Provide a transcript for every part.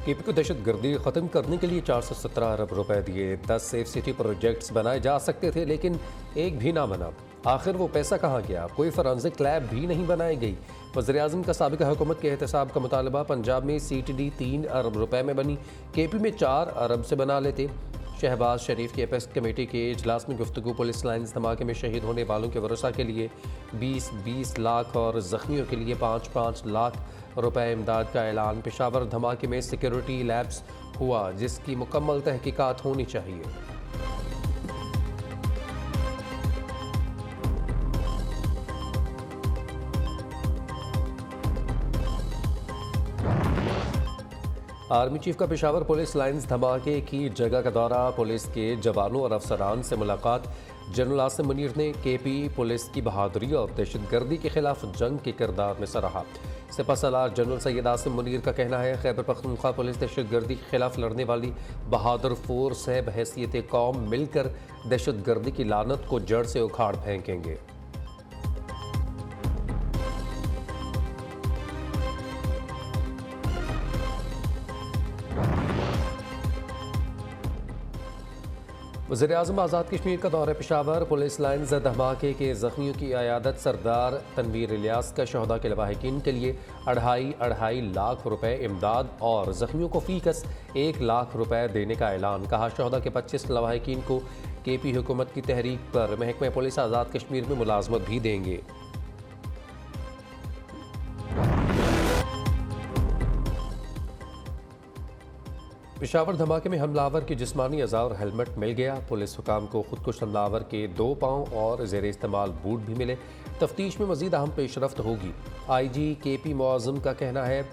KP को दहशत गर्दी खत्म करने के लिए 417 अरब रुपए दिए। 10 सेफ सिटी प्रोजेक्ट्स बनाए जा सकते थे लेकिन एक भी ना बना। आखिर वो पैसा कहाँ गया? कोई फॉरेंसिक लैब भी नहीं बनाई गई। वज़ीर-ए-आज़म का साबिक़ा हुकूमत के एहतसाब का मुतालबा। पंजाब में CTD 3 अरब रुपए में बनी, केपी में 4 अरब से बना लेते। शहबाज शरीफ की एपेक्स कमेटी के इजलास में गुफ्तगू। पुलिस लाइन्स धमाके में शहीद होने वालों के वरसा के लिए 20-20 लाख और ज़ख्मियों के लिए 5-5 लाख रुपए इमदाद का ऐलान। पेशावर धमाके में सिक्योरिटी लैब्स हुआ जिसकी मुकम्मल तहकीकात होनी चाहिए। आर्मी चीफ का पेशावर पुलिस लाइन्स धमाके की जगह का दौरा। पुलिस के जवानों और अफसरान से मुलाकात। जनरल आसिम मुनीर ने केपी पुलिस की बहादुरी और दहशतगर्दी के खिलाफ जंग के किरदार में सराहा। सिपा सलार जनरल सैयद आसिम मुनीर का कहना है, खैबर पख्तूनख्वा पुलिस दहशतगर्दी के खिलाफ लड़ने वाली बहादुर फोर्स है। बहैसियत कौम मिलकर दहशतगर्दी की लानत को जड़ से उखाड़ फेंकेंगे। वज़ीर-ए-आज़म आज़ाद कश्मीर का दौरा पेशावर। पुलिस लाइन्स धमाके के ज़ख्मियों की अयादत। सरदार तनवीर इलियास का शहदा के लवाहिकीन के लिए 2.5 लाख रुपए इमदाद और ज़ख्मियों को फ़ीकस 1 लाख रुपए देने का ऐलान। कहा, शहदा के 25 लवाहिकीन को केपी हुकूमत की तहरीक पर महकमा पुलिस आज़ाद कश्मीर में मुलाजमत भी देंगे। पेशावर धमाके में हमलावर की जिस्मानी अज़ा और हेलमेट मिल गया। पुलिस हुकाम को खुदकुश हमलावर के 2 पाँव और ज़ेर इस्तेमाल बूट भी मिले। तफ्तीश में मज़ीद अहम पेशरफ्त होगी। IG केपी मुआज़िम का कहना है,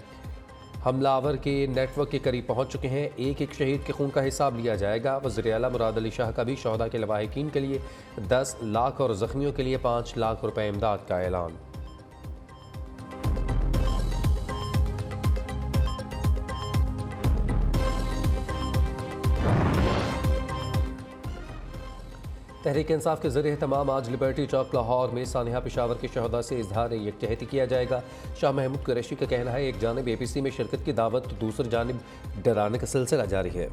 हमलावर के नेटवर्क के करीब पहुँच चुके हैं। एक शहीद के खून का हिसाब लिया जाएगा। वज़ीर आला मुराद अली शाह का भी शहदा के लवाहिकीन के लिए 10 लाख और ज़ख्मियों के लिए 5 लाख रुपए इमदाद का ऐलान। तहरीक इंसाफ के ज़रिए तमाम आज लिबर्टी चौक लाहौर में सानिहा पेशावर के शहदा से इजहार यकजहती किया जाएगा। शाह महमूद कुरैशी का कहना है, एक जानिब APC में शिरकत की दावत तो दूसरी जानिब डराने का सिलसिला जारी है।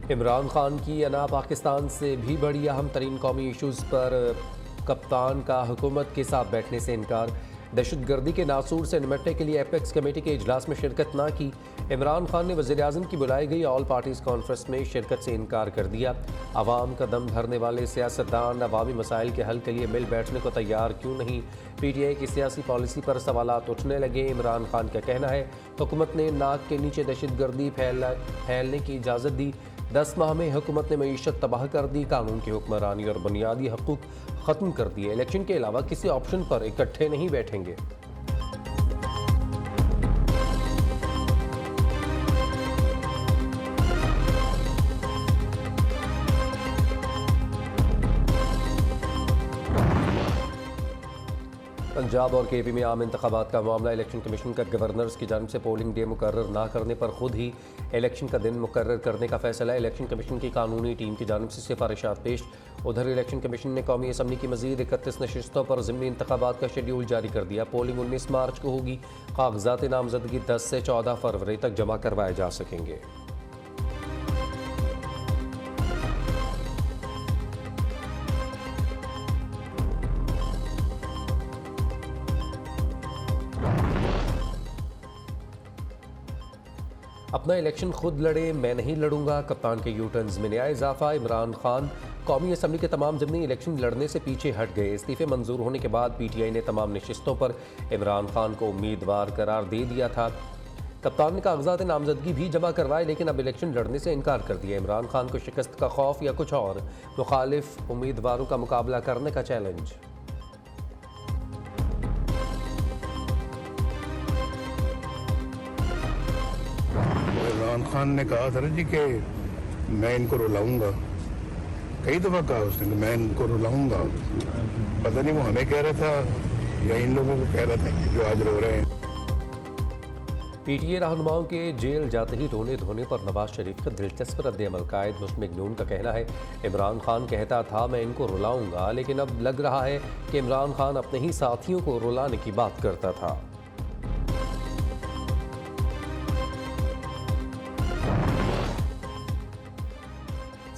इमरान खान की अना पाकिस्तान से भी बड़ी अहम तरीन कौमी इशूज़ पर कप्तान का हुकूमत के साथ बैठने से इनकार। दहशतगर्दी के नासूर से निपटने के लिए एपेक्स कमेटी के इजलास में शिरकत ना की। इमरान खान ने वज़ीर-ए-आज़म की बुलाई गई ऑल पार्टीज़ कॉन्फ्रेंस में शिरकत से इनकार कर दिया। आवाम का दम भरने वाले सियासतदान अवामी मसाइल के हल के लिए मिल बैठने को तैयार क्यों नहीं? PTI की सियासी पॉलिसी पर सवालात उठने लगे। इमरान खान का कहना है, हुकूमत ने नाक के नीचे दहशतगर्दी फैलने की इजाज़त दी। 10 माह में हुकूमत ने मईशत तबाह कर दी, कानून की हुक्मरानी और बुनियादी हकूक़ ख़त्म कर दिए। इलेक्शन के अलावा किसी ऑप्शन पर इकट्ठे नहीं बैठेंगे। पंजाब और KP में आम इंतखाबात का मामला। इलेक्शन कमीशन का गवर्नर्स की जानिब से पोलिंग डे मुकर्रर ना करने पर खुद ही इलेक्शन का दिन मुकर्रर करने का फैसला। इलेक्शन कमीशन की कानूनी टीम की जानिब से सिफारिशात पेश। उधर इलेक्शन कमीशन ने कौमी असम्बली की मज़ीद 31 नशिस्तों पर ज़िमनी इंतखाबात का शेड्यूल जारी कर दिया। पोलिंग 19 मार्च को होगी। कागजात नामजदगी 10 से 14 फरवरी तक जमा करवाए जा सकेंगे। अपना इलेक्शन खुद लड़े, मैं नहीं लड़ूंगा। कप्तान के यूटर्न्स में नया इजाफा। इमरान खान कौमी असम्बली के तमाम ज़िमनी इलेक्शन लड़ने से पीछे हट गए। इस्तीफ़े मंजूर होने के बाद PTI ने तमाम नशिस्तों पर इमरान खान को उम्मीदवार करार दे दिया था। कप्तान ने कागजात नामजदगी भी जमा करवाए लेकिन अब इलेक्शन लड़ने से इनकार कर दिया। इमरान खान को शिकस्त का खौफ या कुछ और? मुखालिफ उम्मीदवारों का मुकाबला करने का चैलेंज। इमरान खान ने कहा था ना जी कि मैं इनको रुलाऊंगा। कई दफ़ा कहा उसने कि मैं इनको रुलाऊंगा। पता नहीं वो हमें कह रहा था या इन लोगों को कह रहा था जो आज रो रहे हैं। पीटीए रहनुमाओं के जेल जाते ही रोने धोने पर नवाज शरीफ का दिलचस्प रद्द-ए-अमल। कायद मुस्लिम नून का कहना है, इमरान खान कहता था मैं इनको रुलाऊंगा, लेकिन अब लग रहा है कि इमरान खान अपने ही साथियों को रुलाने की बात करता था।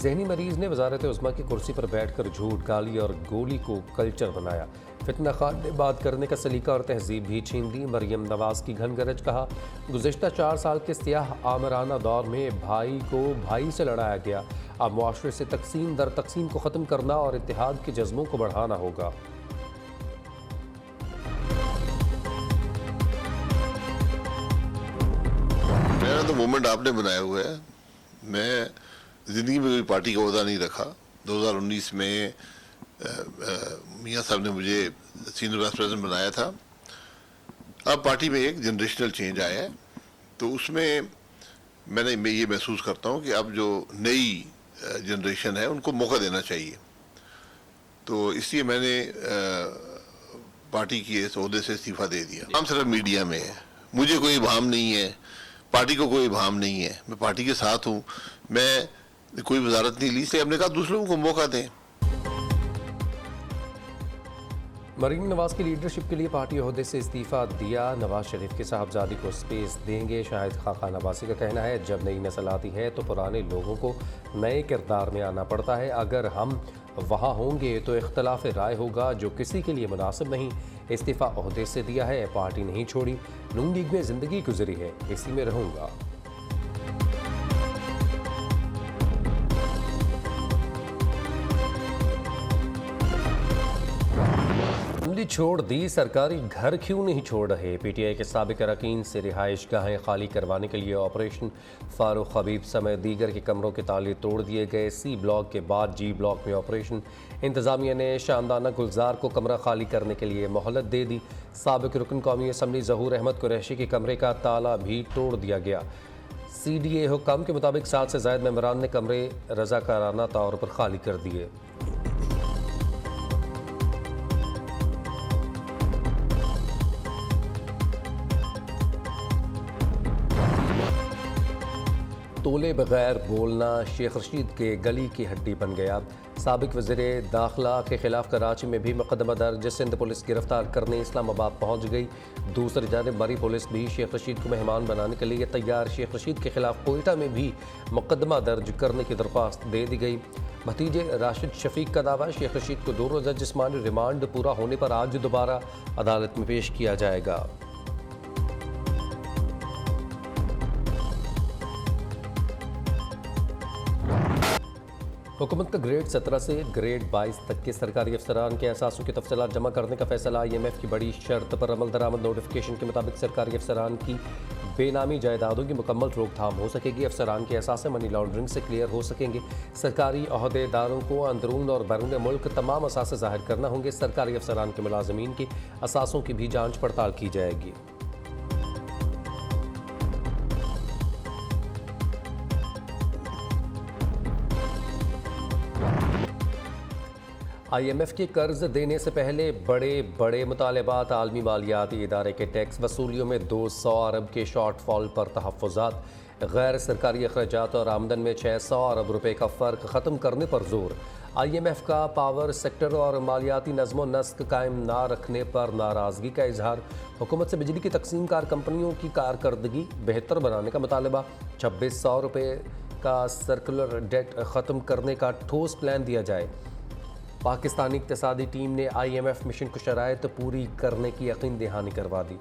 ज़हनी मरीज ने वजारत उज़्मा की कुर्सी पर बैठकर झूठ, गाली और गोली को कल्चर बनाया। फितना खान ने बात करने का सलीका और तहजीब भी छीन दी। मरियम नवाज की घनगरज, कहा गुज़िश्ता 4 साल के सियाह आमराना दौर में भाई को भाई से लड़ाया गया। अब मुआशरे से तकसीम दर तकसीम को ख़त्म करना और इत्तेहाद के जज्बों को बढ़ाना होगा। मेरा तो मूवमेंट आपने बनाया हुआ है। मैं ज़िंदगी में कोई पार्टी का ओहदा नहीं रखा। 2019 में मियाँ साहब ने मुझे सीनियर वाइस प्रेसिडेंट बनाया था। अब पार्टी में एक जनरेशनल चेंज आया है, तो उसमें मैं ये महसूस करता हूँ कि अब जो नई जनरेशन है उनको मौका देना चाहिए। तो इसलिए मैंने पार्टी के इस ओहदे से इस्तीफा दे दिया। हम सिर्फ मीडिया में है, मुझे कोई इबाम नहीं है, पार्टी को कोई इबाम नहीं है, मैं पार्टी के साथ हूँ। मैं कोई वजारत नहीं ली, इसलिए हमने कहा दूसरों को मौका दें। मरीम नवाज की लीडरशिप के लिए पार्टी ओहदे से इस्तीफा दिया। नवाज शरीफ के साहबजादी को स्पेस देंगे। शाहिद खान अब्बासी का कहना है, जब नई नस्ल आती है तो पुराने लोगों को नए किरदार में आना पड़ता है। अगर हम वहाँ होंगे तो इख्तलाफ राय होगा, जो किसी के लिए मुनासिब नहीं। इस्तीफा ओहदे से दिया है, पार्टी नहीं छोड़ी। नून लीग में ज़िंदगी गुजरी है, इसी में रहूँगा। छोड़ दी, सरकारी घर क्यों नहीं छोड़ रहे? पीटीआई के साबिक अरकान से रिहाइश गाहें खाली करवाने के लिए ऑपरेशन फारूक हबीब समेत दीगर के कमरों के ताले तोड़ दिए गए। सी ब्लॉक के बाद जी ब्लॉक में ऑपरेशन। इंतजामिया ने शानदाना गुलजार को कमरा खाली करने के लिए मोहलत दे दी। साबिक रुकन कौमी असम्बली ज़हूर अहमद कुरैशी के कमरे का ताला भी तोड़ दिया गया। CDA हुक्म के मुताबिक 7 से ज़ायद मेंबरान ने कमरे रज़ाकाराना तौर पर खाली कर दिए। तोले बगैर बोलना शेख रशीद के गली की हड्डी बन गया। साबिक वज़ीर दाखिला के खिलाफ कराची में भी मुकदमा दर्ज। सिंध पुलिस गिरफ्तार करने इस्लामाबाद पहुंच गई। दूसरी जानिब मरी पुलिस भी शेख रशीद को मेहमान बनाने के लिए तैयार। शेख रशीद के खिलाफ कोयटा में भी मुकदमा दर्ज करने की दरख्वास्त दे दी गई। भतीजे राशिद शफीक का दावा, शेख रशीद को 2 रोज़ा जिस्मानी रिमांड पूरा होने पर आज दोबारा अदालत में पेश किया जाएगा। हुकूमत का ग्रेड 17 से ग्रेड 22 तक के सरकारी अफसरान के एहसासों की तफसीलात जमा करने का फैसला। IMF की बड़ी शर्त पर अमल दरामद। नोटिफिकेशन के मुताबिक सरकारी अफसरान की बेनामी जायदादों की मुकम्मल रोकथाम हो सकेगी। अफसरान के एहसास मनी लॉन्ड्रिंग से क्लियर हो सकेंगे। सरकारी अहदेदारों को अंदरून और बैरून मुल्क तमाम असासे ज़ाहिर करना होंगे। सरकारी अफसरान के मुलाजमीन की असासों की भी जाँच पड़ताल की जाएगी। IMF के कर्ज देने से पहले बड़े मुतालबात। आलमी मालियाती इदारे के टैक्स वसूलियों में 200 अरब के शॉर्टफॉल पर तहफ़्फ़ुज़ात। गैर सरकारी अखराजात और आमदन में 600 अरब रुपए का फ़र्क ख़त्म करने पर जोर। IMF का पावर सेक्टर और मालियाती नज़्म नस्क कायम ना रखने पर नाराज़गी का इजहार। हुकूमत से बिजली की तकसीम कार कंपनियों की कारकर्दगी बेहतर बनाने का मुतालबा। 2600 रुपये का सर्कुलर डेट ख़त्म करने का ठोस प्लान दिया जाए। पाकिस्तानी इक़्तिसादी टीम ने IMF मिशन को शराइत पूरी करने की यकीन दहानी करवा दी।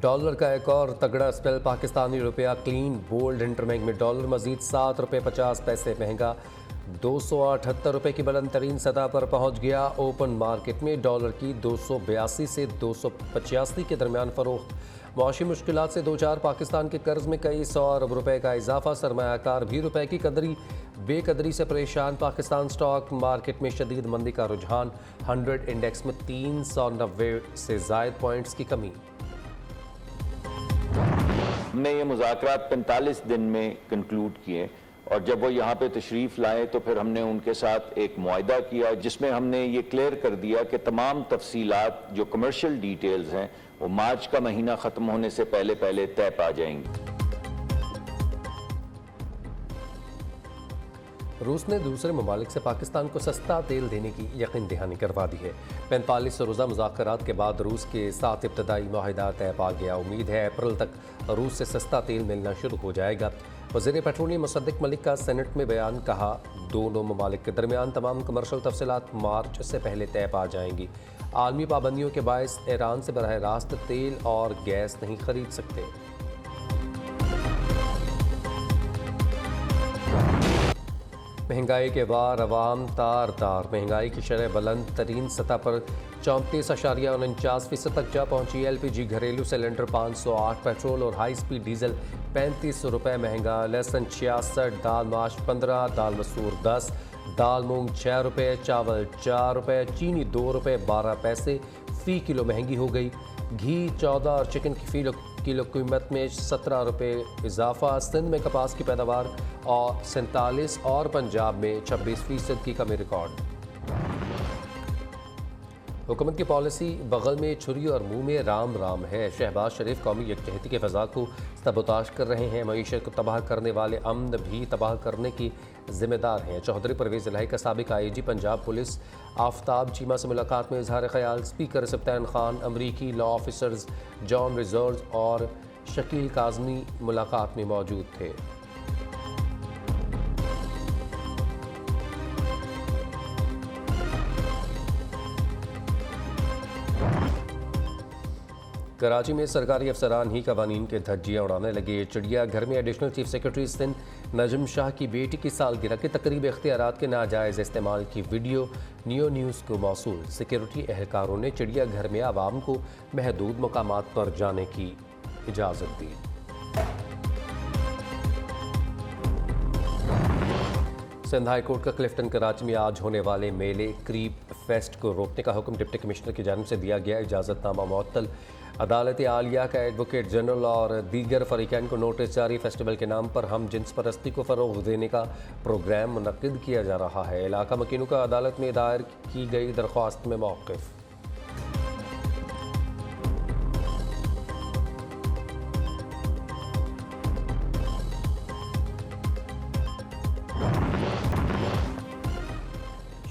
डॉलर का एक और तगड़ा स्पेल। पाकिस्तानी रुपया क्लीन बोल्ड इंटरबैंक में डॉलर मजीद 7 रुपये 50 पैसे महंगा 278 रुपये की बुलंद तरीन सतह पर पहुंच गया। ओपन मार्केट में डॉलर की 282 से 285 के दरमियान फरोख्त। मुआशी मुश्किलात से 2-4 पाकिस्तान के कर्ज में कई 100 अरब रुपए का इजाफा। सरमायाकार भी रुपए की बेकदरी से परेशान। पाकिस्तान स्टॉक मार्केट में शदीद मंदी का रुझान। 100 इंडेक्स में 390 से ज़ायद पॉइंट्स की कमी। हमने ये मुज़ाकरात 45 दिन में कंक्लूड किए और जब वो यहाँ पे तशरीफ़ लाए तो फिर हमने उनके साथ एक मुआहदा किया जिसमें हमने ये क्लियर कर दिया कि तमाम तफसीलात जो कमर्शियल डिटेल्स हैं वो मार्च का महीना ख़त्म होने से पहले पहले तय पा जाएंगी। रूस ने दूसरे ममालिक से पाकिस्तान को सस्ता तेल देने की यकीन दहानी करवा दी है। 45 रोज़ा मुज़ाकरात के बाद रूस के साथ इब्तदाई मुआहिदा तय पा गया। उम्मीद है अप्रैल तक रूस से सस्ता तेल मिलना शुरू हो जाएगा। वज़ीर पेट्रोलियम मुसद्दिक मलिक का सेनेट में बयान, कहा दोनों ममालिक के दरमियान तमाम कमर्शल तफसीलात मार्च से पहले तय पा जाएंगी। आलमी पाबंदियों के बायस ईरान से बराह रास्त तेल और गैस नहीं खरीद सकते। महंगाई के बाद अवाम तार तार। महंगाई की शरह बुलंद तरीन सतह पर 34.49% तक जा पहुंची। LPG घरेलू सिलेंडर 508, पेट्रोल और हाई स्पीड डीजल 35 रुपये महंगा। लहसुन 66, दाल माश 15, दाल मसूर 10, दाल मूंग 6 रुपये, चावल 4 रुपये, चीनी 2 रुपये 12 पैसे फ़ी किलो महंगी हो गई। घी 14 और चिकन की किलो कीमत में 17 रुपये इजाफा। सिंध में कपास की पैदावार और 47 और पंजाब में 26% की कमी रिकॉर्ड। हुकूमत की पॉलिसी बगल में छुरी और मुंह में राम राम है। शहबाज शरीफ कौमी यकजहती के फ़ज़ा को सबोताश कर रहे हैं। मईशत को तबाह करने वाले अमन भी तबाह करने की जिम्मेदार हैं। चौधरी परवेज़ इलाही का साबिक IG पंजाब पुलिस आफ्ताब चीमा से मुलाकात में इजहार ख्याल। स्पीकर सफ्तान खान, अमरीकी लॉ ऑफिसर्स जॉन रिजर्व और शकील काज़मी मुलाकात में मौजूद थे। कराची में सरकारी अफसरान ही कवानीन के धज्जियाँ उड़ाने लगे। चिड़ियाघर में एडिशनल चीफ सेक्रेटरी सिंध नजम शाह की बेटी की सालगिरह के तकरीब इख्तियारात के नाजायज़ इस्तेमाल की वीडियो नियो न्यूज़ को मौसूल। सिक्योरिटी एहलकारों ने चिड़ियाघर में आवाम को महदूद मकामात पर जाने की इजाज़त दी। सिंध हाई कोर्ट का क्लिफ्टन कराची में आज होने वाले मेले क्रीप फेस्ट को रोकने का हुक्म डिप्टी कमिश्नर की जानिब से दिया गया। इजाज़तनामा मुअत्तल। अदालत आलिया का एडवोकेट जनरल और दीगर फरीकैन को नोटिस जारी। फेस्टिवल के नाम पर हम जिन्स परस्ती को फ़रोग़ देने का प्रोग्राम मुनक्किद किया जा रहा है। इलाका मकीनों का अदालत में दायर की गई दरख्वास्त में मौक़िफ़।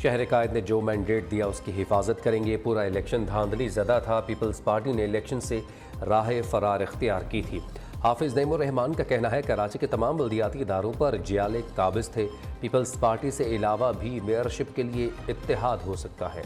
शहर कायद ने जो मैंडेट दिया उसकी हिफाजत करेंगे। पूरा इलेक्शन धांधली ज़दा था। पीपल्स पार्टी ने इलेक्शन से राह फरार इख्तियार की थी। हाफिज़ नईमुर रहमान का कहना है कराची के तमाम बल्दियाती इदारों पर जियाले काबिज़ थे। पीपल्स पार्टी से अलावा भी मेयरशिप के लिए इत्तेहाद हो सकता है।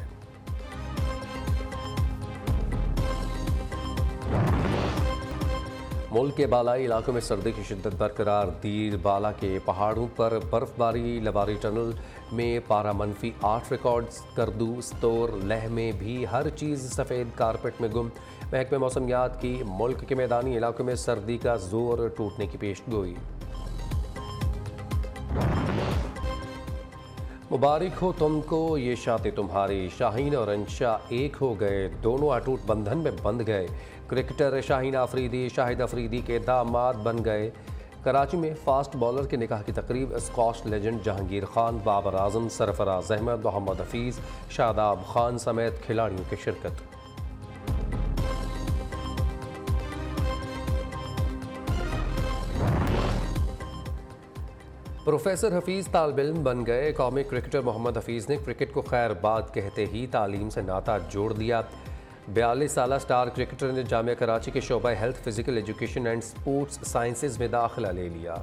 मुल्क के बालाई इलाकों में सर्दी की शिद्दत बरकरार। दीर बाला के पहाड़ों पर बर्फबारी। लवारी टनल में पारा -8 रिकॉर्ड्स। करदू स्तोर लह में भी हर चीज़ सफ़ेद कारपेट में गुम। महकमे मौसमियात की मुल्क के मैदानी इलाकों में सर्दी का जोर टूटने की पेशगोई। मुबारक हो तुमको ये शाते तुम्हारी। शाहीन और अंशा एक हो गए, दोनों अटूट बंधन में बंध गए। क्रिकेटर शाहीन अफरीदी शाहिद अफरीदी के दामाद बन गए। कराची में फास्ट बॉलर के निकाह की तकरीब। स्कॉश लेजेंड जहांगीर खान, बाबर आजम, सरफराज अहमद, मोहम्मद हफीज़, शादाब खान समेत खिलाड़ियों की शिरकत। प्रोफेसर हफीज़ तालिब इल्म बन गए। कौमी क्रिकेटर मोहम्मद हफीज़ ने क्रिकेट को खैरबाद कहते ही तालीम से नाता जोड़ दिया। 42 साला स्टार क्रिकेटर ने जामिया कराची के शोबा health, physical education and sports sciences में दाखिला ले लिया।